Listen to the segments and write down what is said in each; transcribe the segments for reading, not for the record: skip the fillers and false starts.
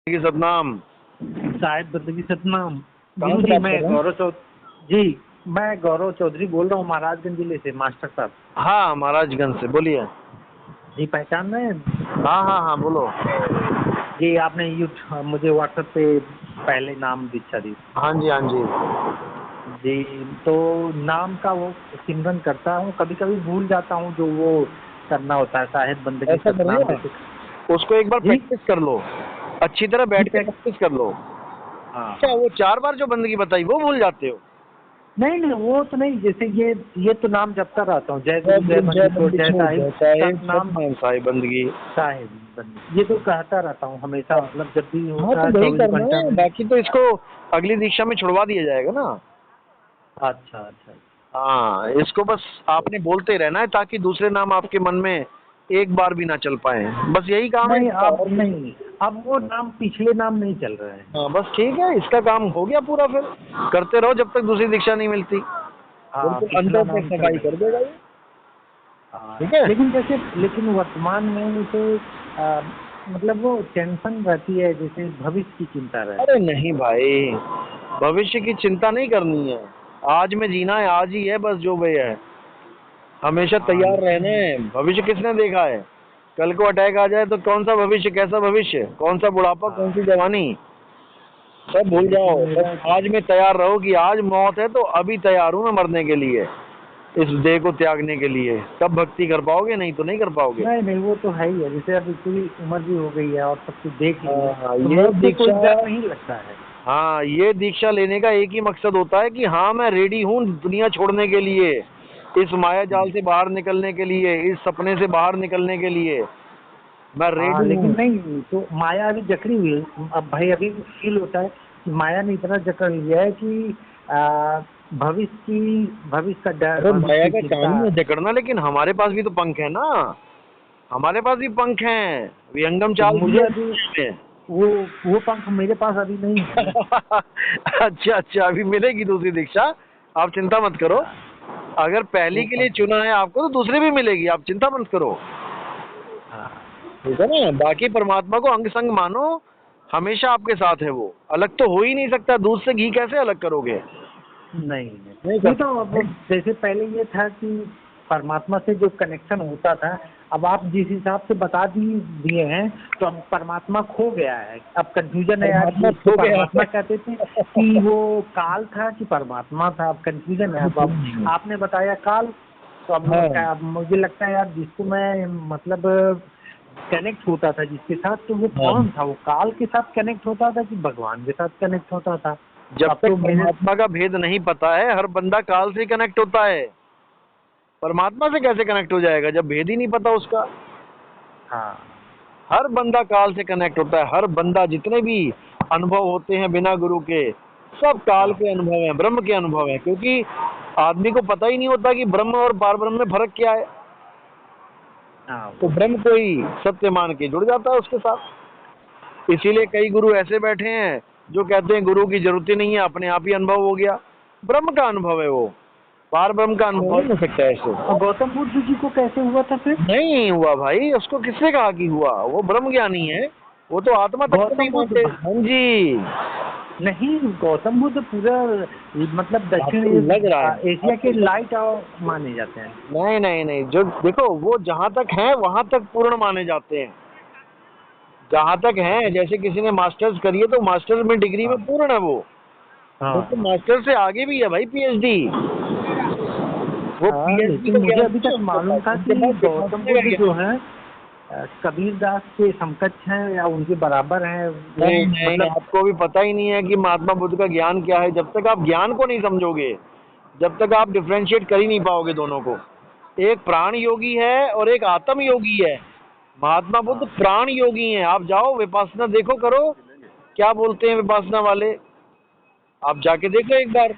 की सतनाम। साहिब बंदगी सतनाम। कहाँ से जी बात मैं कर रहे हैं? गौरव चौधरी जी मैं गौरव चौधरी बोल रहा हूँ महाराजगंज जिले से मास्टर साहब। हाँ, महाराजगंज से बोलिए। जी पहचान रहे हैं? हाँ हाँ हाँ, बोलो। जी आपने मुझे व्हाट्सएप पे पहले नाम दीक्षा दी। हाँ जी हाँ जी। जी तो नाम का वो सिमरन करता हूँ, कभी कभी भूल जाता हूँ जो वो करना होता है साहिब बंदगी ऐसा सतनाम करिए, जैसे। उसको एक बार जी प्रैक्टिस कर लो, अच्छी तरह जी बैठ के प्रैक्टिस कर लो। हाँ अच्छा, हाँ। वो 4 बार जो बंदगी बताई वो भूल जाते हो? नहीं नहीं वो तो नहीं, जैसे ये तो नाम जपता रहता हूँ, जय जय गुरु जय गुरु जय बंदी छोड़ बंदी जय छोड़ साहिब जय साहिब सतनाम सतनाम साहिब बंदगी। साहिब बंदी, ये तो कहता रहता हूँ हमेशा, हाँ मतलब जब भी हाँ, होता तो है वही 24 करना घंटा है, में। बाकी तो इसको अगली दीक्षा में छुड़वा दिया जाएगा ना। अच्छा अच्छा। हाँ, इसको बस आपने बोलते रहना है ताकि दूसरे नाम आपके मन में एक बार भी ना चल पाए, बस यही काम है नहीं इसका, अब और कुछ नहीं। नहीं, अब वो नाम पिछले नाम नहीं चल रहे हैं। हाँ बस ठीक है, इसका काम हो गया पूरा, फिर करते रहो जब तक दूसरी दीक्षा नहीं मिलती। हाँ बिल्कुल पिछला अंदर से नाम चल सफाई रहा कर है। देगा ये। हाँ ठीक है। लेकिन वर्तमान में जैसे मतलब वो टेंशन रहती है, जैसे भविष्य की चिंता अरे रहती है। नहीं भाई, भविष्य की चिंता नहीं करनी है, आज में जीना है, आज ही है बस जो भी है। हमेशा हाँ तैयार रहना लेकिन है, भविष्य किसने देखा है? कल को अटैक आ जाए तो कौन सा भविष्य, कैसा भविष्य, कौन सा बुढ़ापा, कौन सी हाँ जवानी, सब भूल लेकिन जाओ। बस मेरा आज में तैयार रहो कि आज मौत है तो अभी तैयार हूँ मैं मरने के लिए, इस देह को त्यागने के लिए। तब भक्ति कर पाओगे, नहीं तो नहीं कर पाओगे। नहीं नहीं वो तो है ही है, जैसे अब इतनी उम्र भी हो गई है और सब कुछ देख लिए, हाँ तो ये मौत से कोई दीक्षा, डर नहीं लगता है। हाँ ये दीक्षा लेने का एक ही मकसद होता है कि हाँ मैं रेडी हूँ दुनिया छोड़ने के लिए, इस माया जाल से बाहर निकलने के लिए, इस सपने से बाहर निकलने के लिए मैं हाँ रेडी लेकिन हूँ। नहीं, तो माया अभी जकड़ी हुई है। अब भाई अभी भी फील होता है कि माया ने इतना जकड़ लिया है कि भविष्य का डर, अरे भविष्य माया की का काम चिंता। ही है जकड़ना, लेकिन हमारे पास भी तो पंख है ना, हमारे पास भी पंख हैं, विहंगम तो चाल दी मुझे है अभी दुनिया में। वो वो पंख मेरे पास अभी नहीं है ना। अच्छा अच्छा, अभी मिलेगी दूसरी दीक्षा, आप चिंता मत करो। हाँ, अगर पहली वो के लिए पंख चुना है आपको तो दूसरी भी मिलेगी, आप चिंता मत करो। हाँ। ठीक है ना, बाकी परमात्मा को अंग संग मानो, हमेशा आपके साथ है वो, अलग तो हो ही नहीं सकता, दूध से घी कैसे अलग करोगे? नहीं नहीं नहीं कर नहीं, तो अब सकते। जैसे पहले ये था कि परमात्मा से जो कनेक्शन होता था, अब आप जिस हिसाब से बता दिए हैं, तो अब परमात्मा खो गया है। अब कंफ्यूजन है यार कि परमात्मा उसको खो गया परमात्मा है। कहते थे कि वो काल था कि परमात्मा था, अब कंफ्यूजन है। अब आपने बताया काल, तो हाँ अब मुझे लगता है यार जिसको मैं मतलब कनेक्ट होता था जिसके साथ, तो वो हाँ, कौन था? वो काल के साथ कनेक्ट होता था कि भगवान के साथ कनेक्ट होता था? जब अब तक तो मेरे परमात्मा का भेद नहीं पता है, हर बंदा काल से कनेक्ट होता है, परमात्मा से कैसे कनेक्ट हो जाएगा जब भेद ही नहीं पता उसका? हाँ हर बंदा काल से कनेक्ट होता है, हर बंदा, जितने भी अनुभव होते हैं बिना गुरु के, सब काल हाँ के अनुभव हैं, ब्रह्म के अनुभव हैं, क्योंकि आदमी को पता ही नहीं होता कि ब्रह्म और पार ब्रह्म में फर्क क्या है। हाँ तो वो तो ब्रह्म है। को ही सत्य मान के जुड़ जाता है उसके साथ। इसीलिए हाँ कई गुरु ऐसे बैठे हैं जो कहते हैं गुरु की जरूरत ही नहीं है, अपने आप ही अनुभव हो गया। ब्रह्म का अनुभव है वो, पार ब्रह्म का और अनुभव नहीं हो सकता ऐसे। गौतम बुद्ध जी को कैसे हुआ था फिर? नहीं हुआ भाई, उसको किसने कहा कि हुआ? वो ब्रह्म ज्ञानी है, वो तो आत्मा तक को नहीं गौतम बुद्ध मानते। हाँ जी। नहीं, गौतम बुद्ध पूरा मतलब दक्षिण आपको लग रहा है, एशिया के आपको लग, लाइट माने जाते हैं। नहीं नहीं नहीं, जो देखो वो जहां तक है वहां तक पूर्ण माने जाते हैं, जहां तक है, जैसे किसी ने मास्टर्स करी है तो मास्टर्स में डिग्री में हाँ पूर्ण है वो, तो हाँ मास्टर से आगे भी है भाई पीएचडी। वो हाँ। पीएचडी लेकिन का मुझे ज्ञान अभी नहीं है तक उनके मालूम पास, था उनके कि पास गौतम दिखाने का बुद्ध जो ज्ञान। है कबीर दास के समकक्ष हैं या उनके बराबर हैं वो, नहीं नहीं, मतलब। आपको भी पता ही नहीं है कि महात्मा बुद्ध का ज्ञान क्या है, जब तक आप ज्ञान को नहीं समझोगे, जब तक आप डिफ्रेंशिएट कर ही नहीं पाओगे दोनों को। एक प्राण योगी है और एक आत्म योगी है। महात्मा बुद्ध हाँ प्राण योगी हैं, आप जाओ विपස්සना देखो करो, क्या बोलते हैं विपස්සना वाले, आप जाके देखो एक बार।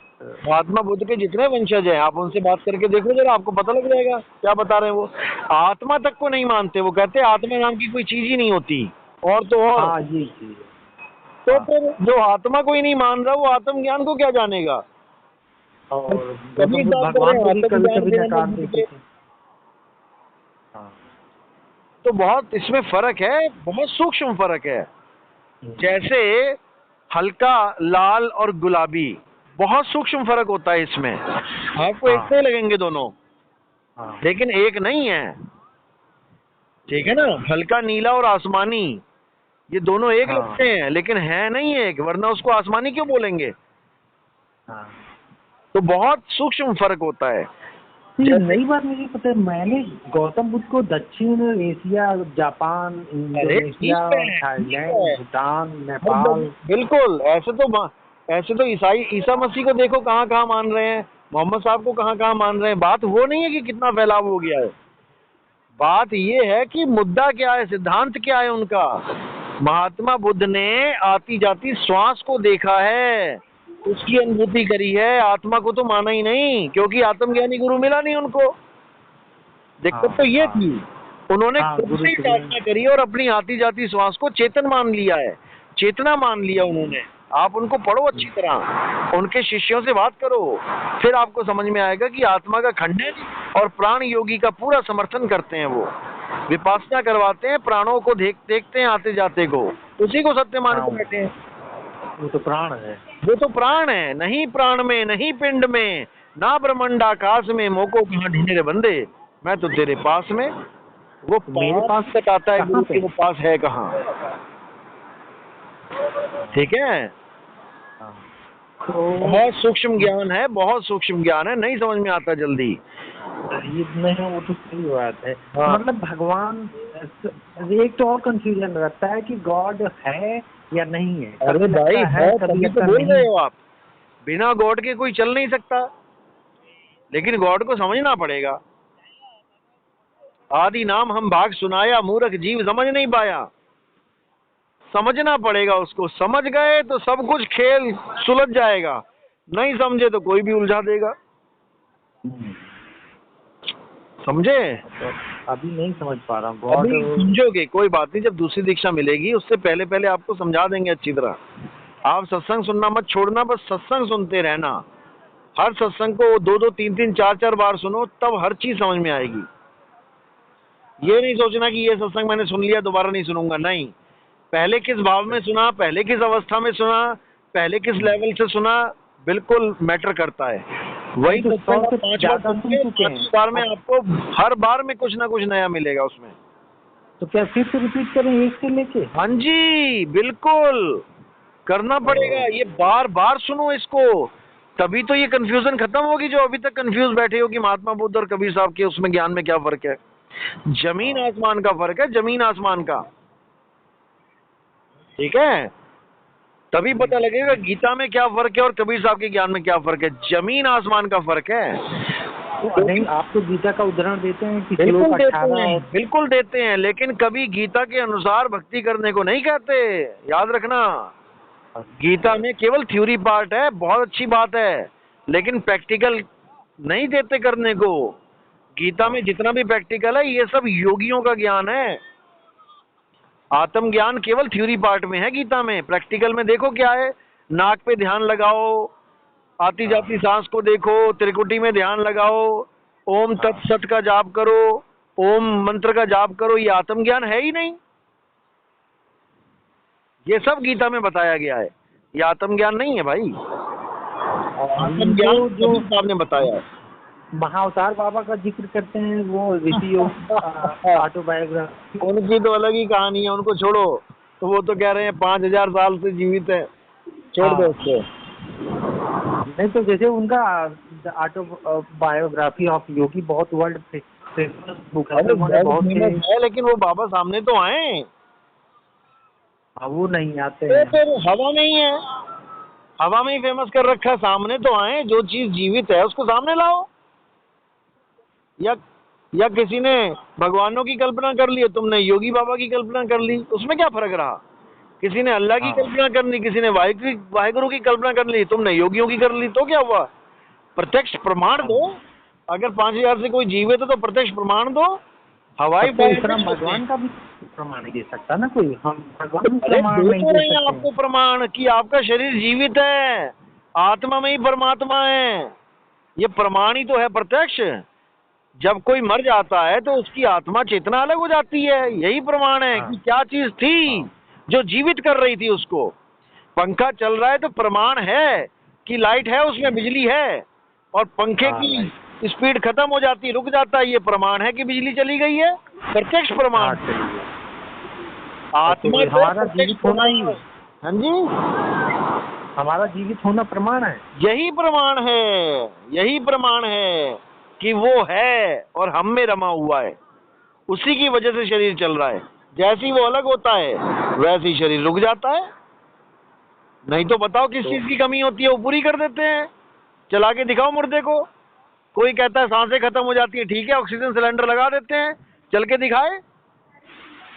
महात्मा बुद्ध के जितने वंशज हैं आप उनसे बात करके देखो जरा, आपको पता लग जाएगा क्या बता रहे हैं वो। आत्मा तक को नहीं मानते, वो कहते हैं आत्मा नाम की कोई चीज ही नहीं होती, और तो और। हाँ ये चीज है। तो हाँ फिर जो आत्मा को ही नहीं मान रहा वो आत्मज्ञान को क्या जानेगा? और गौतम कबीर बुद्ध दास कह रहे भगवान हैं को भी कभी आत्मज्ञान कभी बिना न नकार देते बूझे। थे। हाँ तो बहुत इसमें फर्क है, बहुत सूक्ष्म फर्क है। जैसे हल्का लाल और गुलाबी, बहुत सूक्ष्म फर्क होता है इसमें। आपको एक से लगेंगे दोनों, हाँ लेकिन एक नहीं है, ठीक है ना। हल्का नीला और आसमानी, ये दोनों एक हाँ। लगते हैं लेकिन है नहीं एक, वरना उसको आसमानी क्यों बोलेंगे। हाँ। तो बहुत सूक्ष्म फर्क होता है। ये नई बात मुझे पता है, मैंने गौतम बुद्ध को दक्षिण Asia, Japan, Indonesia, Thailand, Bhutan, Nepal. बिल्कुल, ऐसे तो ईसा मसीह को देखो कहाँ कहाँ मान रहे हैं, मोहम्मद साहब को कहाँ कहाँ मान रहे हैं। बात वो नहीं है कि कितना फैलाव हो गया है, बात ये है कि मुद्दा क्या है, सिद्धांत क्या है उनका। महात्मा बुद्ध ने आती जाती श्वास को देखा है, उसकी अनुभूति करी है, आत्मा को तो माना ही नहीं, क्योंकि आत्मज्ञानी गुरु मिला नहीं उनको। दिक्कत तो ये थी, उन्होंने खुद से ही साधना करी और अपनी आती जाती श्वास को चेतन मान लिया है, चेतना मान लिया उन्होंने। आप उनको पढ़ो अच्छी तरह, उनके शिष्यों से बात करो, फिर आपको समझ में आएगा कि आत्मा का खंडन और प्राण योगी का पूरा समर्थन करते हैं। वो विपासना करवाते हैं, प्राणों को देखते हैं आते जाते को, उसी को सत्य मान के बैठे हैं। वो तो प्राण है, वो तो प्राण है, नहीं प्राण में, नहीं पिंड में, ना ब्रह्मांड आकाश में, मोको कहाँ ढूंढे रे बंदे, मैं तो तेरे पास में। वो मेरे पास तक आता है गुरु के, वो पास है कहाँ। ठीक है, तो बहुत सूक्ष्म ज्ञान है, बहुत सूक्ष्म ज्ञान है, नहीं समझ में आता जल्दी। ये नहीं, वो तो सही बात है। हाँ। मतलब भगवान, एक तो और कंफ्यूजन रहता है कि गॉड है या नहीं है। अरे भाई है, तभी तो बोल रहे हो आप, बिना गॉड के कोई चल नहीं सकता, लेकिन गॉड को समझना पड़ेगा। आदि नाम हम भाग सुनाया, मूर्ख जीव समझ नहीं पाया। समझना पड़ेगा उसको, समझ गए तो सब कुछ खेल सुलझ जाएगा, नहीं समझे तो कोई भी उलझा देगा। समझे? अभी नहीं समझ पा रहा हूँ। अभी समझोगे, कोई बात नहीं, जब दूसरी दीक्षा मिलेगी उससे पहले पहले आपको समझा देंगे अच्छी तरह। आप सत्संग सुनना मत छोड़ना, बस सत्संग सुनते रहना। हर सत्संग को 2-2, 3-3, 4-4 बार सुनो, तब हर चीज समझ में आएगी। ये नहीं सोचना कि ये सत्संग मैंने सुन लिया दोबारा नहीं सुनूंगा, नहीं। पहले किस भाव में सुना, पहले किस अवस्था में सुना, पहले किस लेवल से सुना, बिल्कुल मैटर करता है। वही तो 5 बार में आपको हर बार में कुछ ना कुछ नया मिलेगा उसमें। तो क्या फिर से रिपीट करें एक से लेके? हाँ जी, बिल्कुल करना पड़ेगा, ये बार बार सुनो इसको, तभी तो ये कंफ्यूजन खत्म होगी। जो अभी तक कंफ्यूज बैठे हो कि महात्मा बुद्ध और कबीर साहब के उसमें ज्ञान में क्या फर्क है, जमीन आसमान का फर्क है, जमीन आसमान का। ठीक है, तभी पता लगेगा गीता में क्या फर्क है और कबीर साहब के ज्ञान में क्या फर्क है, जमीन आसमान का फर्क है। तो नहीं, आप तो गीता का उदाहरण देते हैं कि बिल्कुल देते हैं, लेकिन कभी गीता के अनुसार भक्ति करने को नहीं कहते, याद रखना। गीता में केवल थ्योरी पार्ट है, बहुत अच्छी बात है, लेकिन प्रैक्टिकल नहीं देते करने को। गीता में जितना भी प्रैक्टिकल है ये सब योगियों का ज्ञान है। आत्मज्ञान केवल थ्योरी पार्ट में है गीता में, प्रैक्टिकल में देखो क्या है। नाक पे ध्यान लगाओ, आती जाती सांस को देखो, त्रिकुटी में ध्यान लगाओ, ओम तत्सत का जाप करो, ओम मंत्र का जाप करो, ये आत्मज्ञान है ही नहीं। ये सब गीता में बताया गया है, ये आत्मज्ञान नहीं है भाई। आत्मज्ञान जो आपने बताया है। महाअवतार बाबा का जिक्र करते हैं, वो ऋषि ऑटोबायोग्राफी, उनकी तो अलग ही कहानी है, उनको छोड़ो। तो वो तो कह रहे हैं 5000 साल से जीवित है, छोड़ दो उसको। नहीं तो जैसे उनका ऑटोबायोग्राफी ऑफ योगी बहुत वर्ल्ड फेमस बुक है, लेकिन वो बाबा सामने तो आए, वो नहीं आते हैं। फिर हवा में ही है, हवा में ही फेमस कर रखा, सामने तो आए। जो चीज जीवित है उसको सामने लाओ। या किसी ने भगवानों की कल्पना कर ली, तुमने योगी बाबा की कल्पना कर ली, उसमें क्या फर्क रहा। किसी ने अल्लाह की कल्पना कर ली, किसी ने वाहिगुरु की कल्पना कर ली, तुमने योगियों की कर ली, तो क्या हुआ। प्रत्यक्ष प्रमाण दो। अगर 5000 से कोई जीवित है तो प्रत्यक्ष प्रमाण दो। हवाई भगवान का भी प्रमाण नहीं दे सकता ना कोई, हम भगवान प्रमाण नहीं दे सकते आपको प्रमाण कि आपका शरीर जीवित है, आत्मा में ही परमात्मा है, ये प्रमाण ही तो है प्रत्यक्ष। जब कोई मर जाता है तो उसकी आत्मा चेतना अलग हो जाती है, यही प्रमाण है कि क्या चीज थी जो जीवित कर रही थी उसको। पंखा चल रहा है तो प्रमाण है कि लाइट है, उसमें बिजली है, और पंखे की स्पीड खत्म हो जाती, रुक जाता है, ये प्रमाण है कि बिजली चली गई है, प्रत्यक्ष प्रमाण। आत्मा तो हमारा जीवित होना ही, हाँ जी, हमारा जीवित होना प्रमाण है। यही प्रमाण है, यही प्रमाण है कि वो है और हम में रमा हुआ है, उसी की वजह से शरीर चल रहा है। जैसे ही वो अलग होता है वैसे ही शरीर रुक जाता है। नहीं तो बताओ किस चीज की कमी होती है, वो पूरी कर देते हैं। चला के दिखाओ मुर्दे को। कोई कहता है सांसें खत्म हो जाती है, ठीक है, ऑक्सीजन सिलेंडर लगा देते हैं, चल के दिखाए।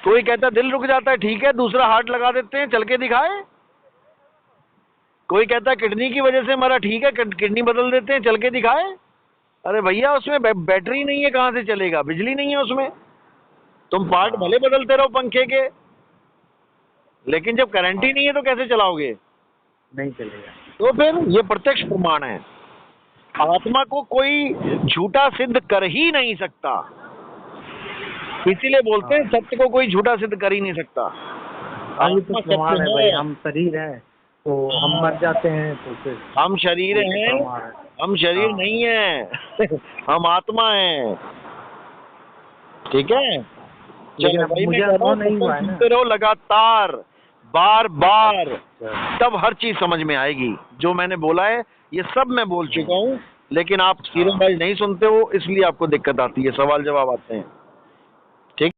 कोई कहता है दिल रुक जाता है, ठीक है, दूसरा हार्ट लगा देते हैं, चल के दिखाए। कोई कहता है किडनी की वजह से मरा, ठीक है, किडनी बदल देते हैं, चल के दिखाए। अरे भैया उसमें बैटरी नहीं है, कहां से चलेगा, बिजली नहीं है उसमें। तुम पार्ट भले बदलते रहो पंखे के, लेकिन जब करंट ही नहीं है तो कैसे चलाओगे? नहीं चलेगा। तो फिर ये प्रत्यक्ष प्रमाण है। आत्मा को कोई झूठा सिद्ध कर ही नहीं सकता, इसीलिए बोलते हैं सत्य को कोई झूठा सिद्ध कर ही नहीं सकता। आत्मा प्रमाण है भाई, हम शरीर है तो हम मर जाते हैं, तो फिर हम शरीर हैं, हम शरीर नहीं है हम आत्मा हैं, ठीक है। लेकिन अब मुझे अनुभव नहीं हुआ है ना। सुनते रहो लगातार, बार बार, तब हर चीज समझ में आएगी। जो मैंने बोला है ये सब मैं बोल चुका हूँ, लेकिन आप सीरियस वाइज नहीं सुनते हो, इसलिए आपको दिक्कत आती है, सवाल जवाब आते हैं।